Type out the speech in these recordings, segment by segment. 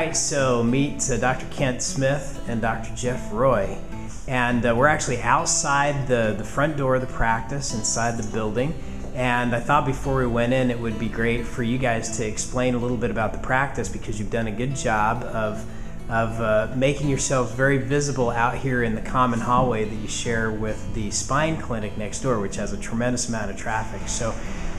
right, so meet Dr. Kent Smith and Dr. Jeff Roy. And we're actually outside the front door of the practice, inside the building. And I thought before we went in, it would be great for you guys to explain a little bit about the practice, because you've done a good job of making yourselves very visible out here in the common hallway that you share with the spine clinic next door, which has a tremendous amount of traffic. So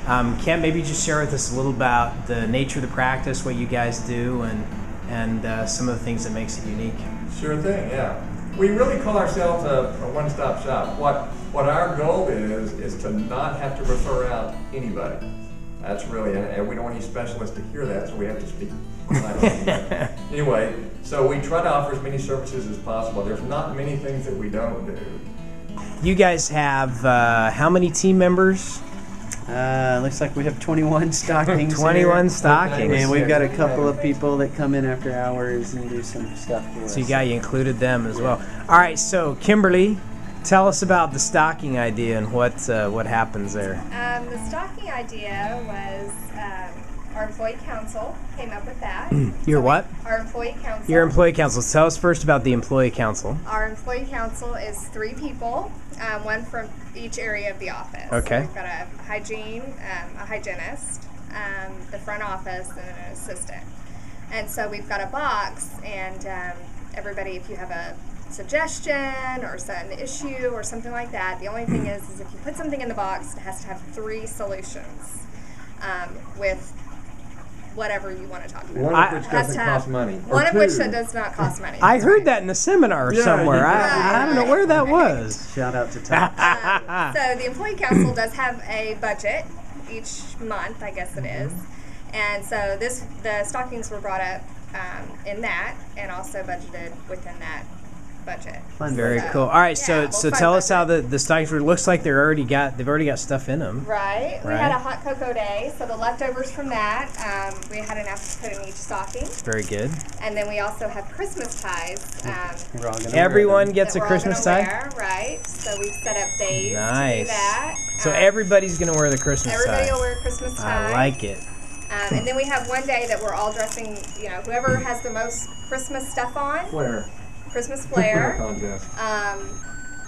Kent, maybe just share with us a little about the nature of the practice, what you guys do, and some of the things that makes it unique. Sure thing, yeah. We really call ourselves a one-stop shop. What our goal is to not have to refer out anybody. That's really, and we don't want any specialists to hear that, so we have to speak quietly. Anyway, so we try to offer as many services as possible. There's not many things that we don't do. You guys have how many team members? Looks like we have 21 Stockings 21 here. Stockings. And we've got a couple of people that come in after hours and do some stuff for us. So you included them as well. All right, so Kimberly, tell us about the stocking idea and what happens there. The stocking idea was our employee council came up with that. Your what? Our employee council. Your employee council. Tell us first about the employee council. Our employee council is 3 people, one from each area of the office. Okay. So we've got a hygiene, a hygienist, the front office, and an assistant. And so we've got a box, and everybody, if you have a suggestion or an issue or something like that, the only thing is if you put something in the box, it has to have 3 solutions with whatever you want to talk about. One of which doesn't cost money. One of which that does not cost money. I heard that in a seminar somewhere. I don't know where that was. Shout out to Tom. So the employee council does have a budget each month, I guess it is. And so the stockings were brought up in that, and also budgeted within that budget. Very cool. All right, yeah, so tell us how the stockings looks like they've already got stuff in them. Right. We had a hot cocoa day, so the leftovers from that, we had enough to put in each stocking. Very good. And then we also have Christmas ties. Everyone gets a Christmas tie? Right. So we've set up days nice. to do that. So everybody's going to wear the Christmas tie. Everybody will wear a Christmas tie. I like it. And then we have one day that we're all dressing, whoever has the most Christmas stuff on. Christmas flair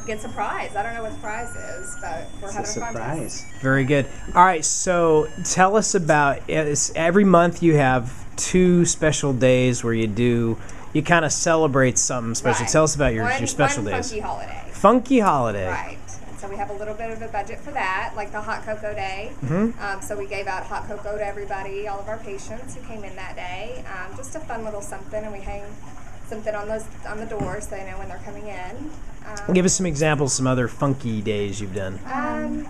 gets a prize. I don't know what the prize is, but we're having a surprise. Very good. All right, so tell us about every month you have 2 special days where you kind of celebrate something special. Right. Tell us about your special days. Funky holiday. Funky holiday. Right. And so we have a little bit of a budget for that, like the hot cocoa day. So we gave out hot cocoa to everybody, all of our patients who came in that day. Just a fun little something, and we hang something on the doors so they know when they're coming in. Give us some examples, some other funky days you've done.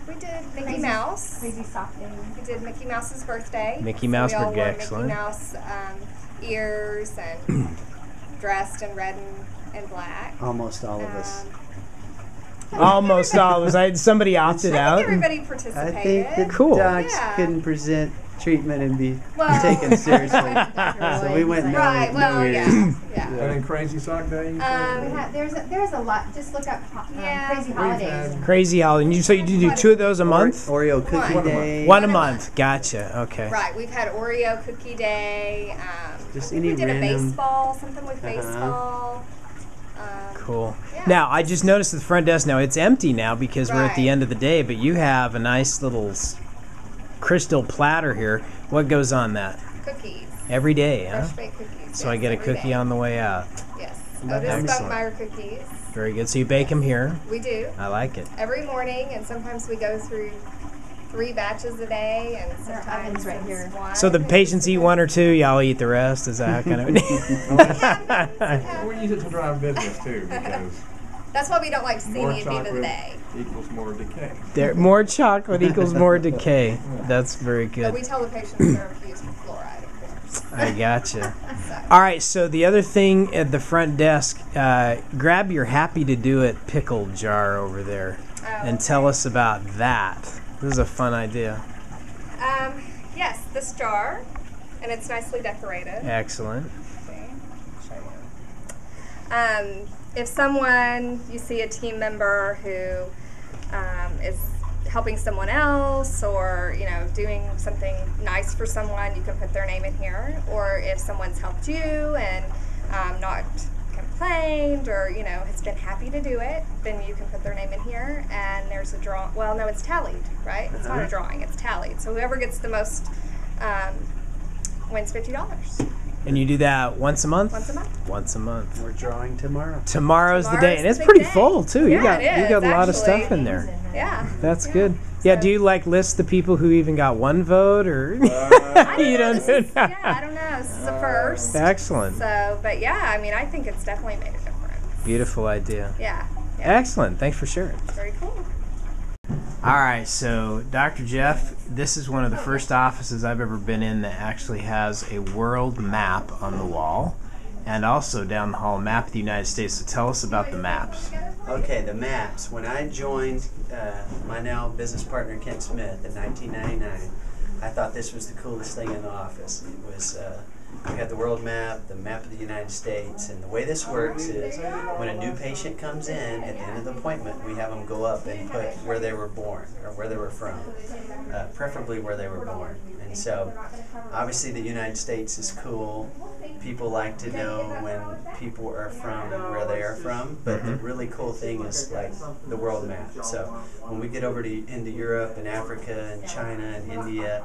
We did Mickey Mouse. Crazy soft day. We did Mickey Mouse's birthday. Mickey Mouse birthday, excellent. excellent. Mickey Mouse ears and dressed in red and black. Almost all of us. Almost all of us. Somebody opted out. Everybody participated. I think the dogs couldn't present treatment and be taken seriously. So we went no And then Crazy Sock Day? There's a lot. Just look up Crazy Holidays. Crazy Holiday. So you do 2 of those a month? Oreo Cookie Day. One a month. Gotcha. Okay. Right. We've had Oreo Cookie Day. Just any we did random, a baseball, something with baseball. Cool. Now, I just noticed at the front desk now, it's empty now because we're at the end of the day, but you have a nice little crystal platter here. What goes on that? Cookies. Every day, Fresh baked cookies. So I get a cookie on the way out. Yes. Otis Buckmeyer cookies. Very good. So you bake them here? We do. I like it. Every morning, and sometimes we go through 3 batches a day, and sometimes right here. So the patients eat 1 or 2, y'all eat the rest? Is that kind of We use it to drive business too, because that's why we don't like to see me at the end of the day. Equals more decay. More chocolate equals more decay. That's very good. But we tell the patients they're infused with fluoride, of course. I gotcha. All right, so the other thing at the front desk, grab your Happy to Do It pickle jar over there and tell us about that. This is a fun idea. Yes, this jar, and it's nicely decorated. Excellent. Okay, show you. If you see a team member who helping someone else, or doing something nice for someone, you can put their name in here. Or if someone's helped you and not complained, or has been happy to do it, then you can put their name in here. And there's a draw. Well, no, it's tallied, right? It's not a drawing; it's tallied. So whoever gets the most wins $50. And you do that once a month? Once a month. Once a month. We're drawing tomorrow. Tomorrow's the day, and it's pretty full too. Yeah, you got a lot of stuff in there. Yeah. That's good. Yeah, do you list the people who even got one vote, or you don't? I don't know. This is the first. Excellent. So, but yeah, I think it's definitely made a difference. Beautiful idea. Yeah. Excellent. Thanks for sharing. Very cool. All right, so Dr. Jeff, this is one of the first offices I've ever been in that actually has a world map on the wall, and also down the hall, a map of the United States. So tell us about the maps. Okay, the maps. When I joined my now business partner Kent Smith in 1999, I thought this was the coolest thing in the office. It was we had the world map, the map of the United States, and the way this works is when a new patient comes in, at the end of the appointment, we have them go up and put where they were born or where they were from, preferably where they were born. And so, obviously the United States is cool. People like to know when people are from where they are from, but the really cool thing is like the world map. So when we get over into Europe and Africa and China and India,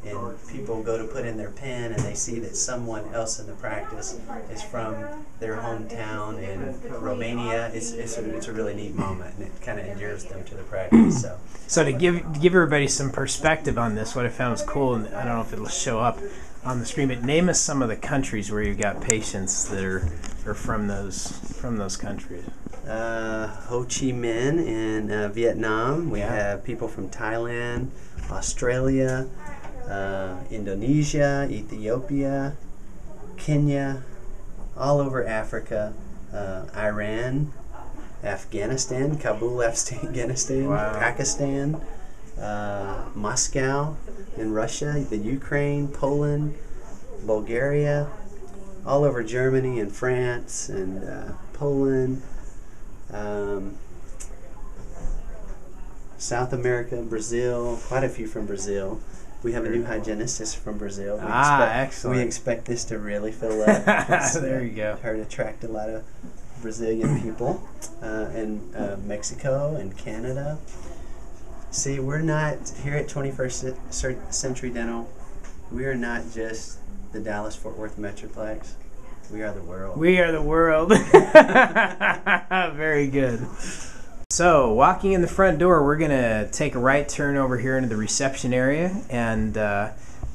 and people go to put in their PIN and they see that someone else in the practice is from their hometown in Romania, it's a really neat moment, and it kind of endears them to the practice. So to give everybody some perspective on this, what I found was cool, and I don't know if it'll show up on the screen, but name us some of the countries where you've got patients that are from those countries. Ho Chi Minh in Vietnam. We have people from Thailand, Australia, Indonesia, Ethiopia, Kenya, all over Africa, Iran, Afghanistan, Kabul, Afghanistan, Pakistan, Moscow in Russia, the Ukraine, Poland, Bulgaria, all over Germany and France and Poland, South America, Brazil, quite a few from Brazil. We have a new hygienist that's from Brazil. Excellent. We expect this to really fill up. There you go. Her to attract a lot of Brazilian people, and Mexico and Canada. See, we're not, here at 21st Century Dental, we are not just the Dallas-Fort Worth Metroplex. We are the world. We are the world. Very good. So, walking in the front door, we're going to take a right turn over here into the reception area, and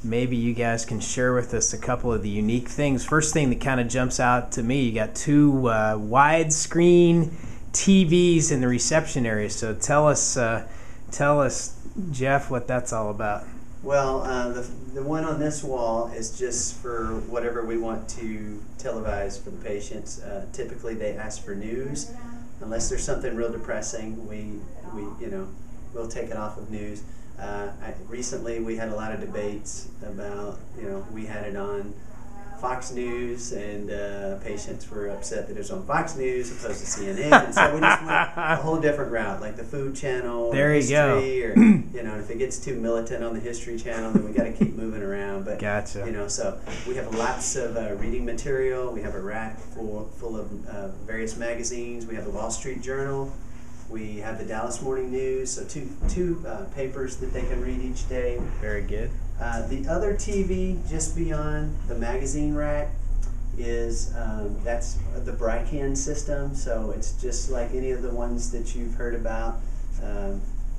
maybe you guys can share with us a couple of the unique things. First thing that kind of jumps out to me, you got two widescreen TVs in the reception area. So tell us, Jeff, what that's all about. Well, the one on this wall is just for whatever we want to televise for the patients. Typically, they ask for news. Unless there's something real depressing, we'll take it off of news. Recently, we had a lot of debates about, we had it on Fox News, and patients were upset that it was on Fox News opposed to CNN, and so we just went a whole different route, like the Food Channel, there or you History, or if it gets too militant on the History Channel, then we got to keep moving around. But gotcha. So we have lots of reading material. We have a rack full of various magazines. We have the Wall Street Journal. We have the Dallas Morning News, so two papers that they can read each day. Very good. The other TV just beyond the magazine rack is that's the Brycan system. So it's just like any of the ones that you've heard about.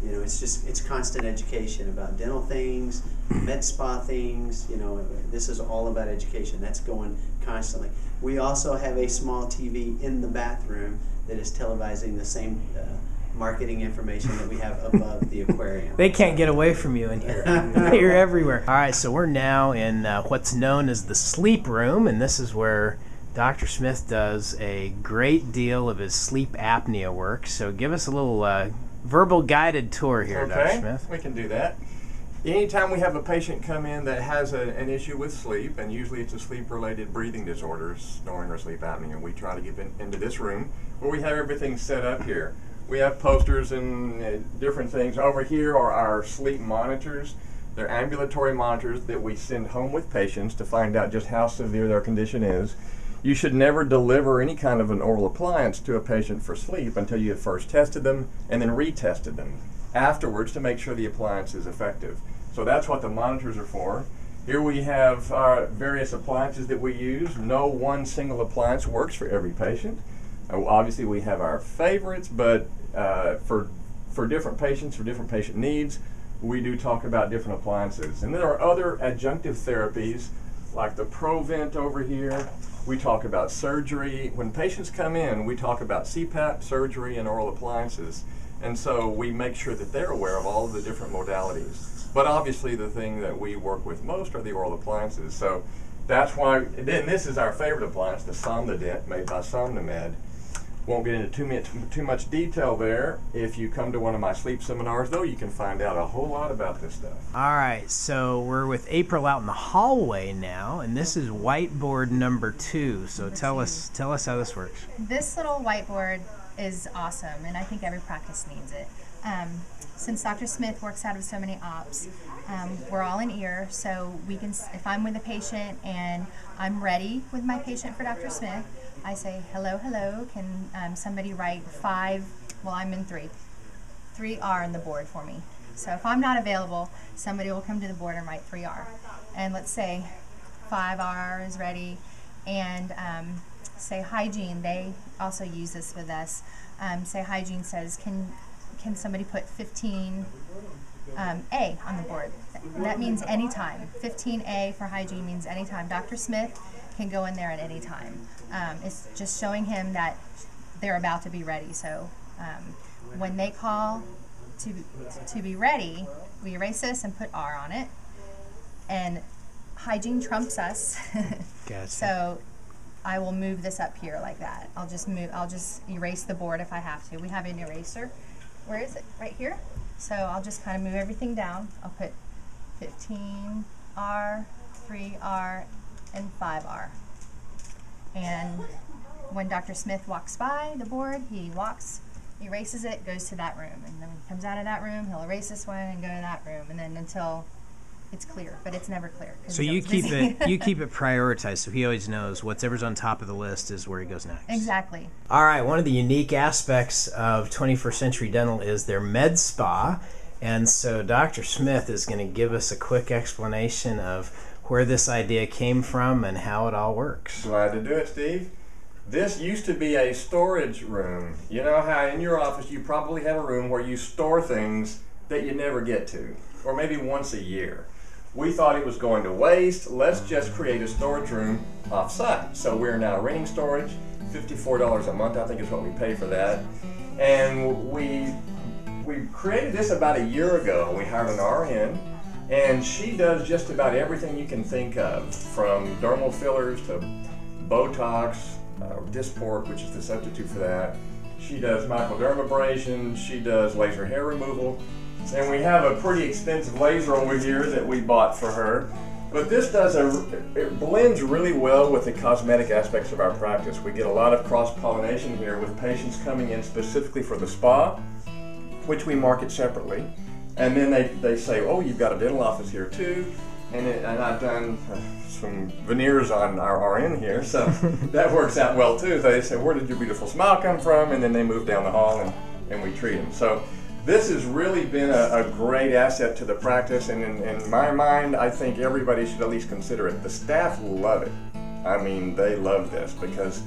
It's constant education about dental things, MedSpa things. This is all about education. That's going constantly. We also have a small TV in the bathroom that is televising the same marketing information that we have above the aquarium. They can't get away from you in here. You're everywhere. All right, so we're now in what's known as the sleep room, and this is where Dr. Smith does a great deal of his sleep apnea work. So give us a little verbal guided tour here, Dr. Smith. We can do that. Anytime we have a patient come in that has an issue with sleep, and usually it's a sleep-related breathing disorders, snoring or sleep apnea, we try to get into this room where we have everything set up here. We have posters and different things. Over here are our sleep monitors. They're ambulatory monitors that we send home with patients to find out just how severe their condition is. You should never deliver any kind of an oral appliance to a patient for sleep until you have first tested them and then retested them afterwards to make sure the appliance is effective. So that's what the monitors are for. Here we have our various appliances that we use. No one single appliance works for every patient. Obviously we have our favorites, but for different patients, for different patient needs, we do talk about different appliances. And there are other adjunctive therapies like the ProVent over here. We talk about surgery. When patients come in, we talk about CPAP, surgery, and oral appliances. And so we make sure that they're aware of all of the different modalities. But obviously the thing that we work with most are the oral appliances. So that's why, then this is our favorite appliance, the Somnodent, made by SomnoMed. Won't get into too much detail there. If you come to one of my sleep seminars, though, you can find out a whole lot about this stuff. All right, so we're with April out in the hallway now, and this is whiteboard number 2. So tell us how this works. This little whiteboard is awesome, and I think every practice needs it. Since Dr. Smith works out of so many ops, we're all in ear, so we can, if I'm with a patient and I'm ready with my patient for Dr. Smith, I say, hello, hello, can somebody write 5, well, I'm in 3. 3R on the board for me. So if I'm not available, somebody will come to the board and write 3R. And let's say 5R is ready, and say hygiene, they also use this with us. Say hygiene says, can somebody put 15A on the board? That means anytime. 15A for hygiene means anytime. Dr. Smith can go in there at any time. It's just showing him that they're about to be ready. So when they call to be ready, we erase this and put R on it. And hygiene trumps us. Gotcha. So I will move this up here like that. I'll just erase the board if I have to. We have an eraser. Where is it? Right here? So I'll just kind of move everything down. I'll put 15R, 3R, and 5R. And when Dr. Smith walks by the board, he walks, erases it, goes to that room. And then when he comes out of that room, he'll erase this one and go to that room. And then until it's clear, but it's never clear. So you keep it prioritized, so he always knows whatever's on top of the list is where he goes next. Exactly. All right, one of the unique aspects of 21st Century Dental is their MedSpa, and so Dr. Smith is going to give us a quick explanation of where this idea came from and how it all works. Glad to do it, Steve. This used to be a storage room. You know how in your office you probably have a room where you store things that you never get to, or maybe once a year. We thought it was going to waste. Let's just create a storage room off-site. So we're now renting storage, $54 a month, I think is what we pay for that. And we created this about a year ago. We hired an RN, and she does just about everything you can think of, from dermal fillers to Botox, Dysport, which is the substitute for that. She does microdermabrasion, she does laser hair removal. And we have a pretty expensive laser over here that we bought for her. But this it blends really well with the cosmetic aspects of our practice. We get a lot of cross-pollination here with patients coming in specifically for the spa, which we market separately. And then they say, oh, you've got a dental office here too. And I've done some veneers on our RN here, so that works out well too. They say, where did your beautiful smile come from? And then they move down the hall and we treat them. So this has really been a great asset to the practice, and in my mind, I think everybody should at least consider it. The staff love it. I mean, they love this because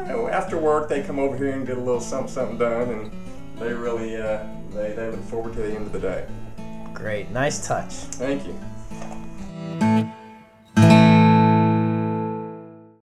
after work they come over here and get a little something done, and they really they look forward to the end of the day. Great, nice touch. Thank you.